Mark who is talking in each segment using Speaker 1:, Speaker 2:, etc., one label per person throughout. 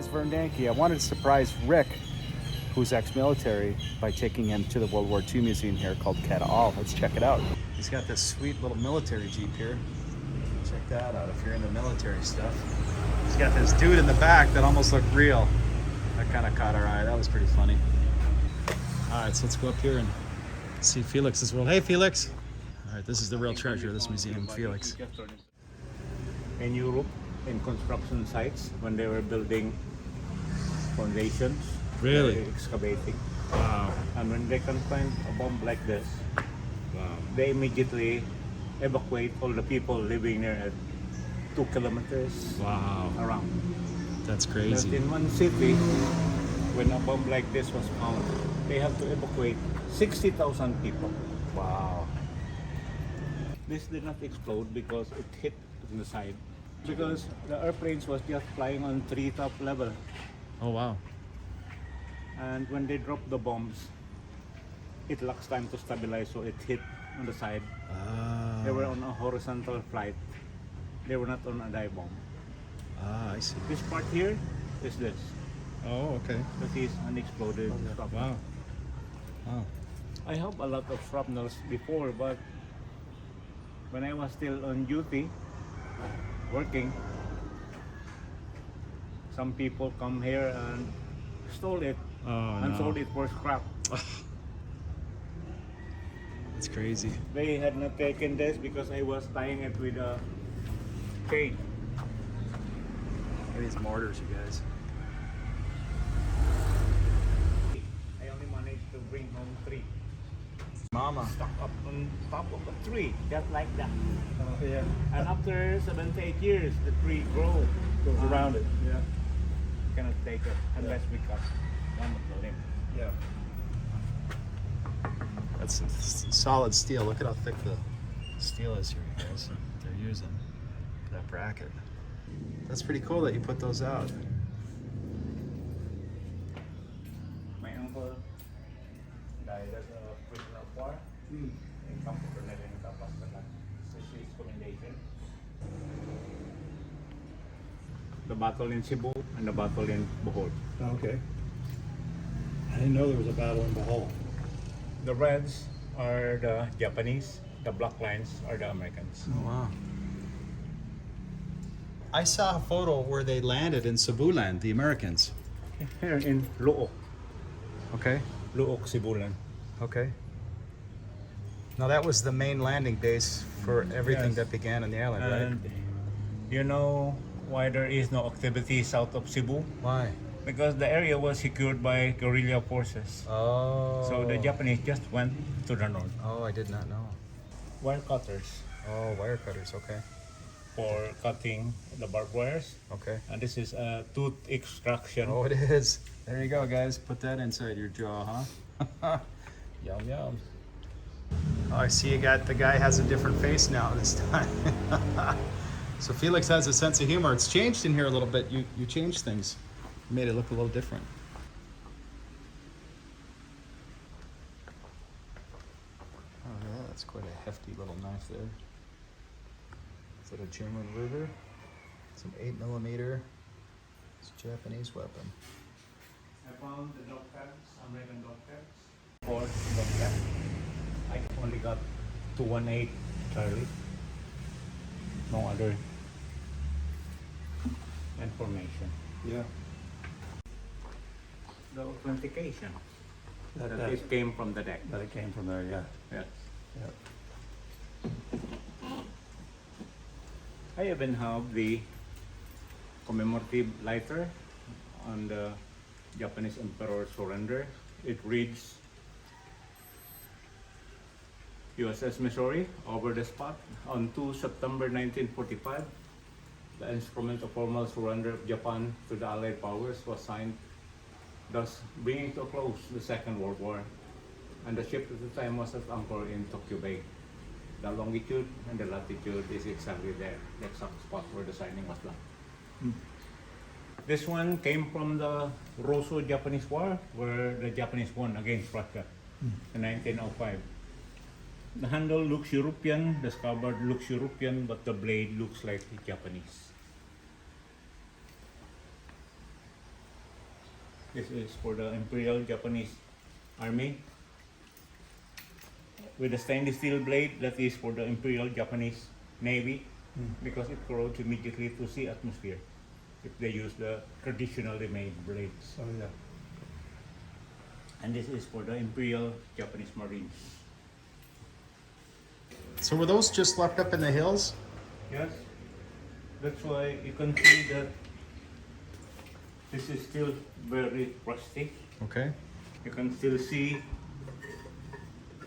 Speaker 1: surprise Verdanke. I wanted to surprise Rick, who's ex-military, by taking him to the World War II museum here called Cata-al. Let's check it out. He's got this sweet little military Jeep here. Check that out if you're into military stuff. He's got this dude in the back that almost looked real. That kind of caught our eye. That was pretty funny. All right, so let's go up here and see Felix's world. Hey, Felix. All right, this is the real treasure of this museum, Felix.
Speaker 2: In Europe, in construction sites, when they were building foundations,
Speaker 1: Really?
Speaker 2: they were excavating.
Speaker 1: Wow.
Speaker 2: And when they can find a bomb like this, they immediately evacuate all the people living there at 2 kilometers
Speaker 1: Wow.
Speaker 2: around.
Speaker 1: That's
Speaker 2: But
Speaker 1: crazy.
Speaker 2: in one city, when a bomb like this was found, they have to evacuate 60,000 people.
Speaker 1: Wow.
Speaker 2: This did not explode because it hit on the side. Because the airplanes was just flying on treetop level.
Speaker 1: Oh, wow.
Speaker 2: And when they drop the bombs, it lacks time to stabilize, so it hit on the side. They were on a horizontal flight. They were not on a dive bomb.
Speaker 1: I see.
Speaker 2: This part here is this.
Speaker 1: Oh, okay.
Speaker 2: That is unexploded shrapnel.
Speaker 1: Wow. Wow.
Speaker 2: I have a lot of shrapnels before, but when I was still on duty, working, some people come here and stole it
Speaker 1: Oh,
Speaker 2: and
Speaker 1: no.
Speaker 2: sold it for scrap.
Speaker 1: That's crazy.
Speaker 2: They had not taken this because I was tying it with a chain.
Speaker 1: Look at these mortars, you guys.
Speaker 2: I only managed to bring home 3.
Speaker 1: Mama.
Speaker 2: Stuck up on top of a tree, just like that.
Speaker 1: Yeah.
Speaker 2: And after 7 to 8 years, the tree goes around it.
Speaker 1: Yeah.
Speaker 2: Cannot take it unless we cut one of the limb.
Speaker 1: Yeah. That's solid steel. Look at how thick the steel is here, you guys. They're using that bracket. That's pretty cool that you put those out.
Speaker 2: My uncle died as a prisoner of war. In Campo Bernal in Tapascalan. This is his commendation. The battle in Cebu and the battle in Bohol.
Speaker 3: Okay. I didn't know there was a battle in Bohol.
Speaker 2: The reds are the Japanese, the black lines are the Americans.
Speaker 1: Oh, wow. I saw a photo where they landed in Cebuland, the Americans.
Speaker 2: Here in Luok,
Speaker 1: Okay.
Speaker 2: Cebuland.
Speaker 1: Okay. Now that was the main landing base for everything
Speaker 2: Yes.
Speaker 1: that began on the island, right?
Speaker 2: And you know why there is no activity south of Cebu?
Speaker 1: Why?
Speaker 2: Because the area was secured by guerrilla forces.
Speaker 1: Oh.
Speaker 2: So the Japanese just went to the north.
Speaker 1: Oh, I did not know.
Speaker 2: Wire cutters
Speaker 1: Oh, wire cutters. Okay.
Speaker 2: for cutting the barbed wires.
Speaker 1: Okay.
Speaker 2: And this is a tooth extraction.
Speaker 1: Oh, it is. There you go, guys. Put that inside your jaw, huh? Yum, yum. Oh, I see the guy has a different face now this time. So Felix has a sense of humor. It's changed in here a little bit. You changed things. You made it look a little different. Oh yeah, that's quite a hefty little knife there. Is that a German Ruger? It's an 8mm. It's a Japanese weapon.
Speaker 2: I found the dog tags, American dog tags. 4 dog tags. I only got 218 Charlie. No other information.
Speaker 3: Yeah.
Speaker 2: The authentication.
Speaker 3: That,
Speaker 2: That it came from the deck.
Speaker 3: it came from there, yeah.
Speaker 2: Yes.
Speaker 3: Yeah.
Speaker 2: I even have the commemorative lighter on the Japanese Emperor surrender. It reads USS Missouri over the spot on 2 September 1945. The instrument of formal surrender of Japan to the Allied powers was signed, thus bringing to a close the Second World War. And the ship at the time was at anchor in Tokyo Bay. The longitude and the latitude is exactly there, the exact spot where the signing was done. This one came from the Russo-Japanese War, where the Japanese won against Russia in 1905. The handle looks European, the scabbard looks European, but the blade looks like Japanese. This is for the Imperial Japanese Army. With a stainless steel blade, that is for the Imperial Japanese Navy, because it corrodes immediately to sea atmosphere if they use the traditionally made blades.
Speaker 3: Oh, yeah.
Speaker 2: And this is for the Imperial Japanese Marines.
Speaker 1: So were those just left up in the hills?
Speaker 2: Yes, that's why you can see that this is still very rusty.
Speaker 1: Okay.
Speaker 2: You can still see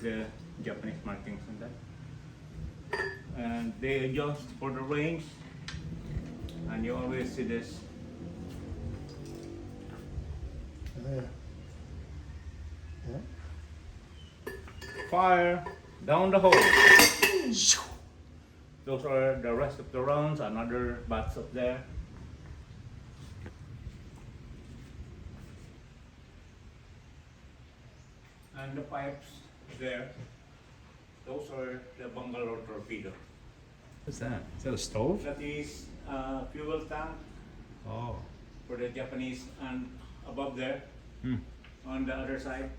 Speaker 2: the Japanese markings on that. And they adjust for the range, and you always see this.
Speaker 3: Oh, yeah. Yeah.
Speaker 2: Fire down the hole. Those are the rest of the rounds, another batch up there. And the pipes there, those are the Bangalore torpedo.
Speaker 1: What's that? Is that a stove?
Speaker 2: That is fuel tank
Speaker 1: Oh.
Speaker 2: for the Japanese, and above there,
Speaker 1: Hmm.
Speaker 2: on the other side,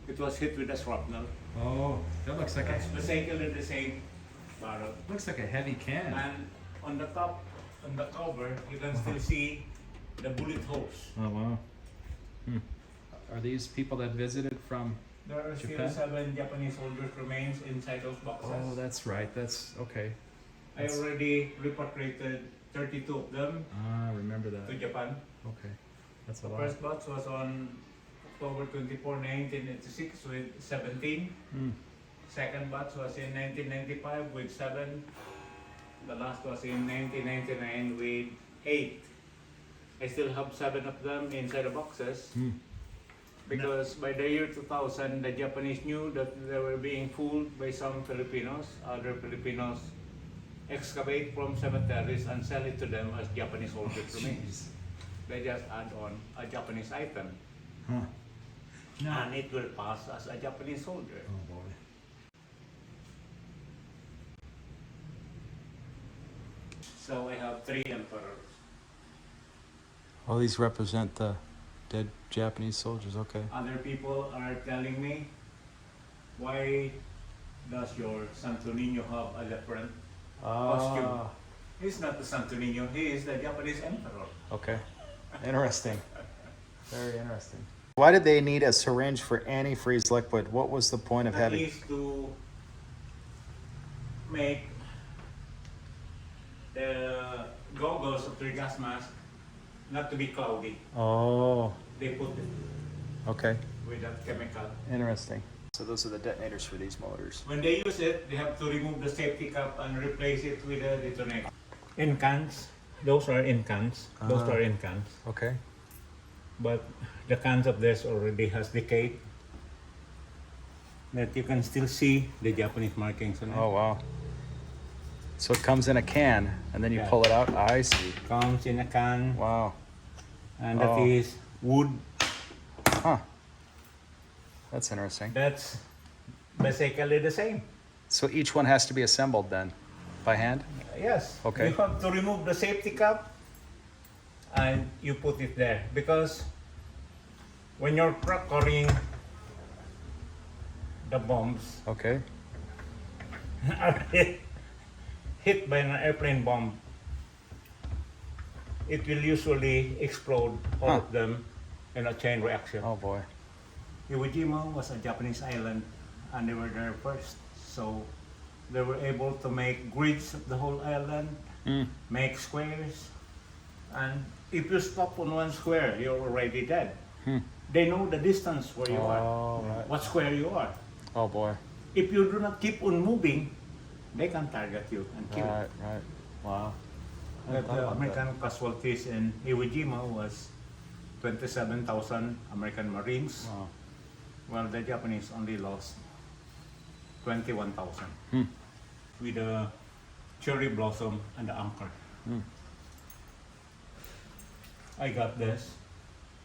Speaker 2: it was hit with a shrapnel.
Speaker 1: Oh, that looks like
Speaker 2: That's basically the same barrel.
Speaker 1: looks like a heavy can.
Speaker 2: And on the top, on the cover, you can still see the bullet holes.
Speaker 1: Oh wow. Hmm. Are these people that visited from?
Speaker 2: There are
Speaker 1: Japan?
Speaker 2: still 7 Japanese soldiers remains inside those boxes.
Speaker 1: Oh, that's right. That's okay.
Speaker 2: I already repatriated 32 of them
Speaker 1: Ah, I remember
Speaker 2: to
Speaker 1: that.
Speaker 2: Japan.
Speaker 1: Okay, that's a
Speaker 2: The
Speaker 1: lot.
Speaker 2: first batch was on October 24, 1986 with 17.
Speaker 1: Hmm.
Speaker 2: Second batch was in 1995 with 7. The last was in 1999 with 8. I still have 7 of them inside the boxes.
Speaker 1: Hmm.
Speaker 2: Because by the year 2000, the Japanese knew that they were being fooled by some Filipinos. Other Filipinos excavate from cemeteries and sell it to them as Japanese soldiers remains. They just add on a Japanese item,
Speaker 1: Huh.
Speaker 2: and it will pass as a Japanese soldier.
Speaker 1: Oh boy.
Speaker 2: So I have 3 emperors.
Speaker 1: All these represent the dead Japanese soldiers. Okay.
Speaker 2: Other people are telling me, why does your Santo Niño have a different costume? He's not the Santo Niño, he is the Japanese emperor.
Speaker 1: Okay. Interesting. Very interesting. Why did they need a syringe for antifreeze liquid? What was the point of
Speaker 2: That
Speaker 1: having?
Speaker 2: is to make the goggles of their gas mask not to be cloudy.
Speaker 1: Oh.
Speaker 2: They put it
Speaker 1: Okay.
Speaker 2: with that chemical.
Speaker 1: Interesting. So those are the detonators for these motors.
Speaker 2: When they use it, they have to remove the safety cap and replace it with a detonator. In cans, those are in cans. Those
Speaker 1: Ah.
Speaker 2: are in cans.
Speaker 1: Okay.
Speaker 2: But the cans of this already has decayed. That you can still see the Japanese markings on it.
Speaker 1: Oh wow. So it comes in a can, and then you
Speaker 2: Yeah.
Speaker 1: pull it out. I see.
Speaker 2: Comes in a can,
Speaker 1: Wow.
Speaker 2: and that
Speaker 1: Oh.
Speaker 2: is wood.
Speaker 1: Huh. That's interesting.
Speaker 2: That's basically the same.
Speaker 1: So each one has to be assembled then, by hand.
Speaker 2: Yes.
Speaker 1: Okay.
Speaker 2: You have to remove the safety cap and you put it there, because when you're carrying the bombs
Speaker 1: Okay.
Speaker 2: are hit by an airplane bomb, it will usually explode all
Speaker 1: Huh.
Speaker 2: of them in a chain reaction.
Speaker 1: Oh boy.
Speaker 2: Iwo Jima was a Japanese island and they were there first, so they were able to make grids of the whole island,
Speaker 1: Mm.
Speaker 2: make squares, and if you stop on one square, you're already dead.
Speaker 1: Hmm.
Speaker 2: They know the distance where you are,
Speaker 1: Oh, right.
Speaker 2: what square you are.
Speaker 1: Oh boy.
Speaker 2: If you do not keep on moving, they can target you and kill you.
Speaker 1: Right. Right. Wow. I
Speaker 2: But
Speaker 1: thought
Speaker 2: the
Speaker 1: about that.
Speaker 2: American casualties in Iwo Jima was 27,000 American Marines,
Speaker 1: Wow.
Speaker 2: while the Japanese only lost 21,000
Speaker 1: Hmm.
Speaker 2: with the cherry blossom and the anchor.
Speaker 1: Hmm.
Speaker 2: I got this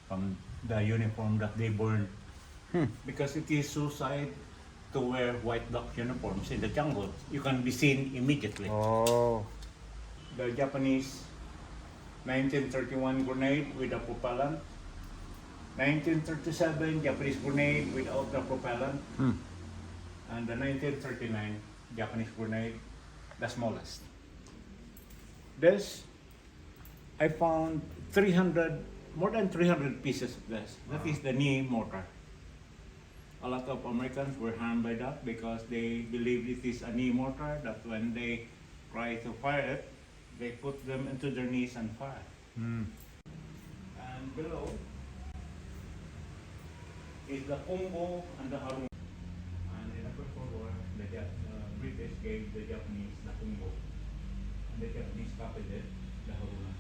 Speaker 2: from the uniform that they burned
Speaker 1: Hmm.
Speaker 2: because it is suicide to wear white duck uniforms in the jungle. You can be seen immediately.
Speaker 1: Oh.
Speaker 2: The Japanese 1931 grenade with a propellant 1937 Japanese grenade without the propellant, and the 1939 Japanese grenade, the smallest. This, I found more than 300 pieces of this. That is the knee mortar. A lot of Americans were harmed by that because they believe it is a knee mortar, that when they try to fire it, they put them into their knees and fire. And below is the Congo and the Harun. And in the First World War, the British gave the Japanese the Congo. And the Japanese copied it, the Haruna.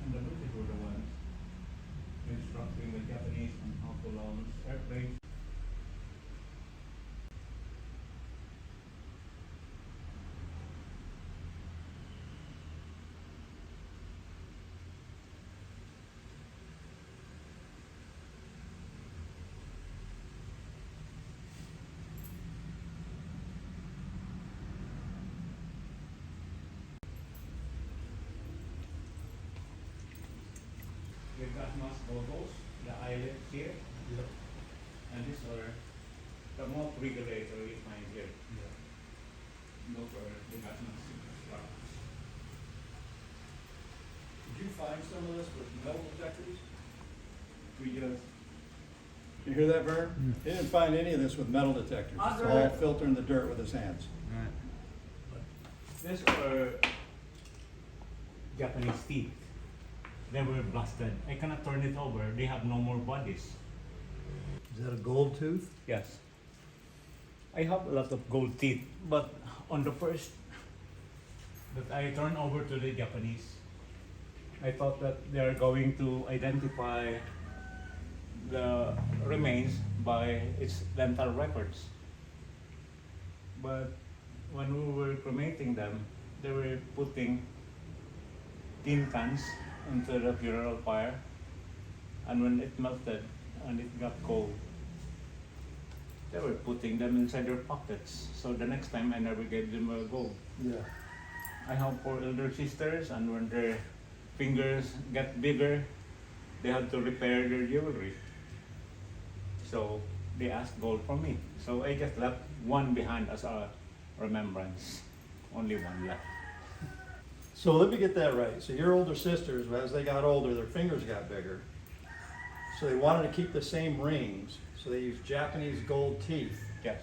Speaker 2: And the British were the ones instructing the Japanese on how to launch airplanes. We've got mass goggles, the eyelets here, and these are the most regulatory find here. Those are the gas mask straps.
Speaker 3: Did you find some of this with metal detectors?
Speaker 2: We just
Speaker 3: You hear that, Vern? He didn't find any of this with metal detectors. It's all filtering the dirt with his hands.
Speaker 2: these are Japanese teeth. They were blasted. I cannot turn it over. They have no more bodies.
Speaker 3: Is that a gold tooth?
Speaker 2: Yes. I have a lot of gold teeth, but on the first that I turned over to the Japanese, I thought that they are going to identify the remains by its dental records. But when we were cremating them, they were putting tin cans into the funeral fire, and when it melted and it got cold, they were putting them inside their pockets. So the next time I never gave them a gold.
Speaker 3: Yeah.
Speaker 2: I have 4 elder sisters, and when their fingers get bigger, they had to repair their jewelry. So they asked gold from me. So I just left one behind as a remembrance. Only one left.
Speaker 3: So let me get that right. So your older sisters, as they got older, their fingers got bigger. So they wanted to keep the same rings. So they used Japanese gold teeth
Speaker 2: Yes.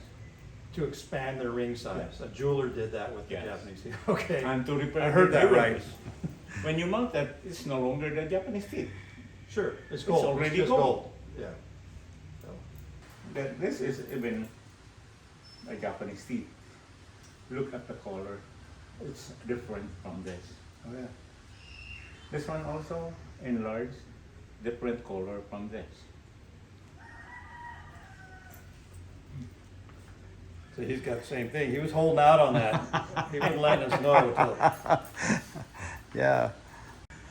Speaker 3: to expand their ring size.
Speaker 2: Yes.
Speaker 3: A jeweler did that with
Speaker 2: Yes.
Speaker 3: the Japanese teeth. Okay.
Speaker 2: And to repair
Speaker 3: I heard
Speaker 2: their
Speaker 3: that right.
Speaker 2: jewelry. When you melt it, it's no longer the Japanese teeth.
Speaker 3: Sure, it's gold.
Speaker 2: already
Speaker 3: just
Speaker 2: gold.
Speaker 3: Yeah. So,
Speaker 2: This is even a Japanese teeth. Look at the color. It's different from this.
Speaker 3: oh yeah.
Speaker 2: This one also enlarged, different color from this.
Speaker 3: So he's got the same thing. He was holding out on that. He wouldn't let us know until.
Speaker 1: Yeah.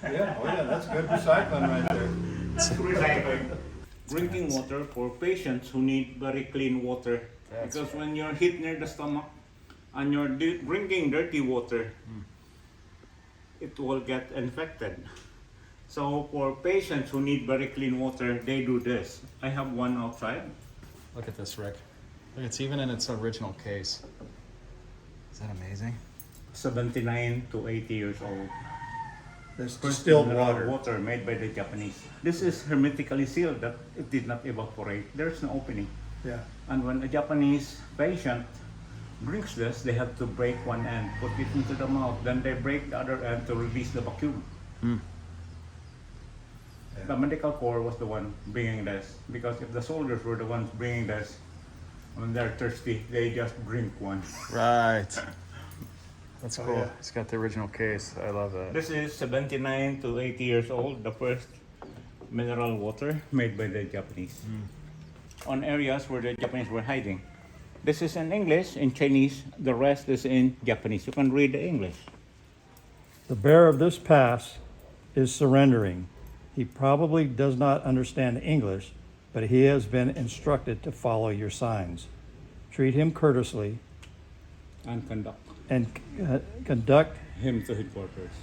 Speaker 3: Yeah, oh yeah, that's good recycling right there.
Speaker 2: Recycling. Drinking water for patients who need very clean water.
Speaker 1: That's
Speaker 2: Because when you're hit near the stomach and you're drinking dirty water, it will get infected. So for patients who need very clean water, they do this. I have one outside.
Speaker 1: Look at this, Rick. Look, it's even in its original case. Is that amazing?
Speaker 2: 79 to 80 years old.
Speaker 3: There's
Speaker 2: First
Speaker 3: distilled
Speaker 2: mineral
Speaker 3: water.
Speaker 2: made by the Japanese. This is hermetically sealed that it did not evaporate. There's no opening.
Speaker 3: Yeah.
Speaker 2: And when a Japanese patient drinks this, they have to break one end, put it into the mouth, then they break the other end to release the vacuum. The medical corps was the one bringing this, because if the soldiers were the ones bringing this, when they're thirsty, they just drink one.
Speaker 1: Right. That's
Speaker 3: Oh,
Speaker 1: cool.
Speaker 3: yeah.
Speaker 1: It's got the original case. I love that.
Speaker 2: This is 79 to 80 years old, the first mineral water made by the Japanese. On areas where the Japanese were hiding. This is in English, in Chinese, the rest is in Japanese. You can read the English.
Speaker 3: The bearer of this pass is surrendering. He probably does not understand English, but he has been instructed to follow your signs. Treat him courteously
Speaker 2: And conduct
Speaker 3: and conduct
Speaker 2: him to headquarters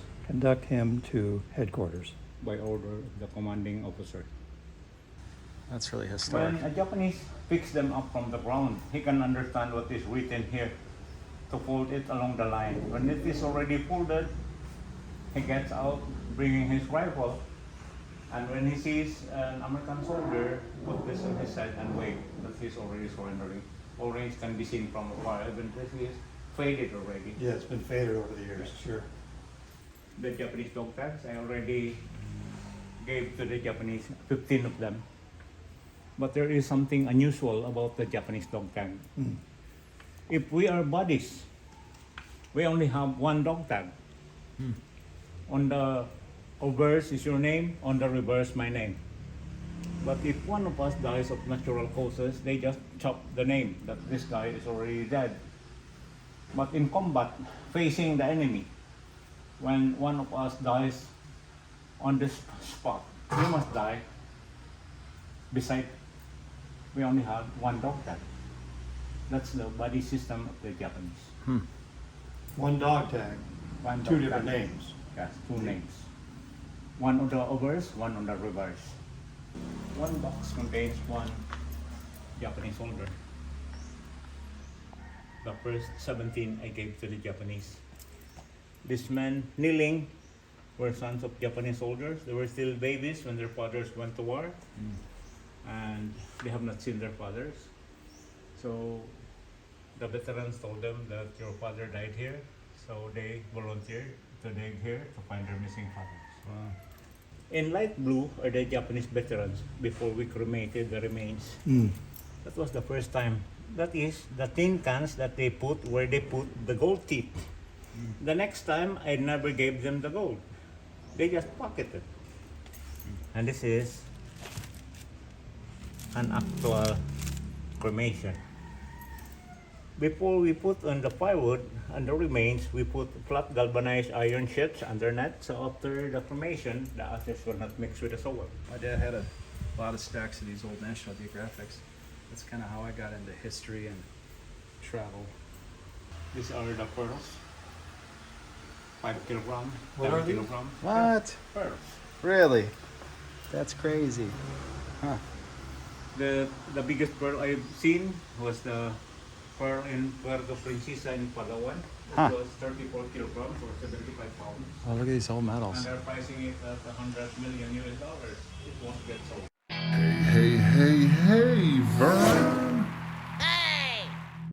Speaker 3: him to headquarters.
Speaker 2: by order of the commanding officer.
Speaker 1: That's really historic.
Speaker 2: When a Japanese picks them up from the ground, he can understand what is written here to fold it along the line. When it is already folded, he gets out bringing his rifle, and when he sees an American soldier, put this on his side and wave that he's already surrendering. Orange can be seen from afar, even this is faded already.
Speaker 3: Yeah, it's been faded over the years, sure.
Speaker 2: The Japanese dog tags, I already gave to the Japanese 15 of them. But there is something unusual about the Japanese dog tag. If we are buddies, we only have one dog tag. On the obverse is your name, on the reverse my name. But if one of us dies of natural causes, they just chop the name that this guy is already dead. But in combat, facing the enemy, when one of us dies on this spot, we must die beside. We only have one dog tag. That's the body system of the Japanese.
Speaker 3: One dog tag,
Speaker 2: One
Speaker 3: two
Speaker 2: dog
Speaker 3: different
Speaker 2: tag.
Speaker 3: names.
Speaker 2: Yes, two names. One on the obverse, one on the reverse. One box contains one Japanese soldier. The first 17 I gave to the Japanese. These men kneeling were sons of Japanese soldiers. They were still babies when their fathers went to war. And they have not seen their fathers. So the veterans told them that your father died here. So they volunteered to dig here to find their missing fathers.
Speaker 1: Wow.
Speaker 2: In light blue are the Japanese veterans before we cremated the remains. That was the first time. That is the tin cans that they put where they put the gold teeth. The next time I never gave them the gold. They just pocketed. And this is an actual cremation. Before we put on the firewood and the remains, we put flat galvanized iron sheets underneath. So after the cremation, the ashes will not mix with the soil.
Speaker 1: My dad had a lot of stacks of these old National Geographics. That's kind of how I got into history and travel.
Speaker 2: These are the pearls. 5 kilogram,
Speaker 3: What
Speaker 2: 10
Speaker 3: are these?
Speaker 2: kilogram.
Speaker 1: What?
Speaker 2: Pearls.
Speaker 1: Really? That's crazy. Huh.
Speaker 2: The biggest pearl I've seen was the pearl in Puerto Princesa in Palawan. It
Speaker 1: Huh.
Speaker 2: was 34 kilograms or 75 pounds.
Speaker 1: Oh, look at these old medals.
Speaker 2: And they're pricing it at $100 million US. It won't get sold.
Speaker 4: Hey, hey, hey, hey, Vern.